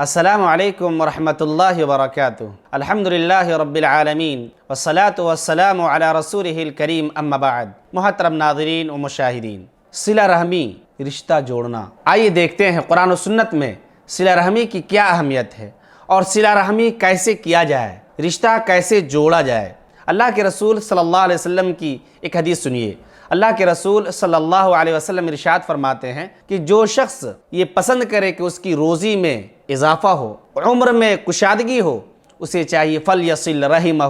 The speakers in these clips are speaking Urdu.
السلام علیکم ورحمۃ اللہ وبرکاتہ۔ الحمدللہ رب العالمین والصلاة والسلام علی رسولہ الکریم، اما بعد۔ محترم ناظرین و مشاہدین، صلہ رحمی، رشتہ جوڑنا، آئیے دیکھتے ہیں قرآن و سنت میں صلہ رحمی کی کیا اہمیت ہے اور صلہ رحمی کیسے کیا جائے، رشتہ کیسے جوڑا جائے۔ اللہ کے رسول صلی اللہ علیہ وسلم کی ایک حدیث سنیے۔ اللہ کے رسول صلی اللہ علیہ وسلم ارشاد فرماتے ہیں کہ جو شخص یہ پسند کرے کہ اس کی روزی میں اضافہ ہو، عمر میں کشادگی ہو، اسے چاہیے فلیصل رحمہ،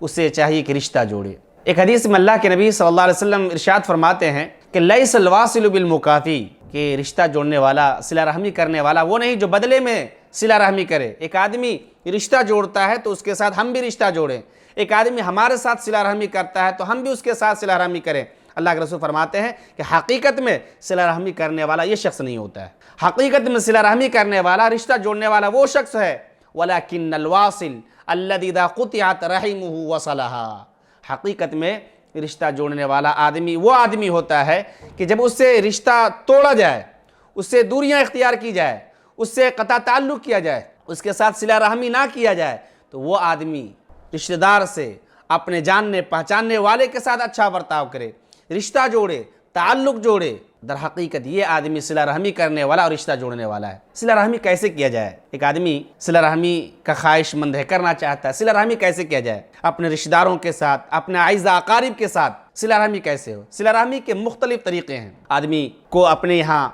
اسے چاہیے کہ رشتہ جوڑے۔ ایک حدیث میں اللہ کے نبی صلی اللہ علیہ وسلم ارشاد فرماتے ہیں کہ لیس الواصل بالمکافی، کہ رشتہ جوڑنے والا، صلہ رحمی کرنے والا وہ نہیں جو بدلے میں صلہ رحمی کرے۔ ایک آدمی رشتہ جوڑتا ہے تو اس کے ساتھ ہم بھی رشتہ جوڑیں، ایک آدمی ہمارے ساتھ صلہ رحمی کرتا ہے تو ہم بھی اس کے ساتھ صلہ رحمی کریں۔ اللہ کے رسول فرماتے ہیں کہ حقیقت میں صلہ رحمی کرنے والا یہ شخص نہیں ہوتا ہے، حقیقت میں صلہ رحمی کرنے والا، رشتہ جوڑنے والا وہ شخص ہے وَلَكِنَّ الْوَاصِلَ الَّذِي إِذَا قُطِعَتْ رَحِمُهُ وَصَلَهَا، حقیقت میں رشتہ جوڑنے والا آدمی وہ آدمی ہوتا ہے کہ جب اس سے رشتہ توڑا جائے، اس سے دوریاں اختیار کی جائے، اس سے قطع تعلق کیا جائے، اس کے ساتھ صلہ رحمی نہ کیا جائے، تو وہ آدمی رشتہ دار سے، اپنے جاننے پہچاننے والے کے ساتھ اچھا برتاؤ کرے، رشتہ جوڑے، تعلق جوڑے۔ در حقیقت یہ آدمی صلہ رحمی کرنے والا اور رشتہ جوڑنے والا ہے۔ صلہ رحمی کیسے کیا جائے؟ ایک آدمی صلہ رحمی کا خواہش مند ہے، کرنا چاہتا ہے، صلہ رحمی کیسے کیا جائے؟ اپنے رشتہ داروں کے ساتھ، اپنے اعزاء اقارب کے ساتھ صلہ رحمی کیسے ہو؟ صلہ رحمی کے مختلف طریقے ہیں۔ آدمی کو اپنے یہاں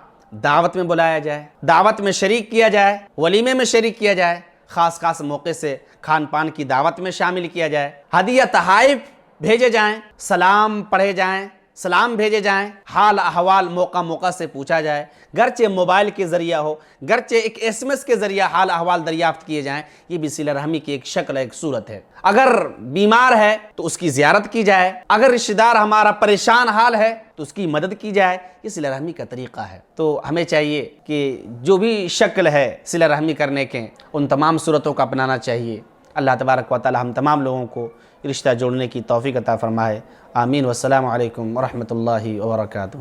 دعوت میں بلایا جائے، دعوت میں شریک کیا جائے، ولیمے میں شریک کیا جائے، خاص موقع سے کھان پان کی دعوت میں شامل کیا جائے، ہدیہ تحائف بھیجے جائیں، سلام پڑھے جائیں، سلام بھیجے جائیں، حال احوال موقع سے پوچھا جائے، گرچہ موبائل کے ذریعہ ہو، گرچہ ایک SMS کے ذریعہ حال احوال دریافت کیے جائیں، یہ بھی صلہ رحمی کی ایک شکل ہے، ایک صورت ہے۔ اگر بیمار ہے تو اس کی زیارت کی جائے، اگر رشتہ دار ہمارا پریشان حال ہے تو اس کی مدد کی جائے، یہ صلہ رحمی کا طریقہ ہے۔ تو ہمیں چاہیے کہ جو بھی شکل ہے صلہ رحمی کرنے کے، ان تمام صورتوں کا اپنانا چاہیے۔ اللہ تبارک و تعالی ہم تمام لوگوں کو رشتہ جوڑنے کی توفیق عطا فرمائے۔ آمین۔ والسلام علیکم ورحمۃ اللہ وبرکاتہ۔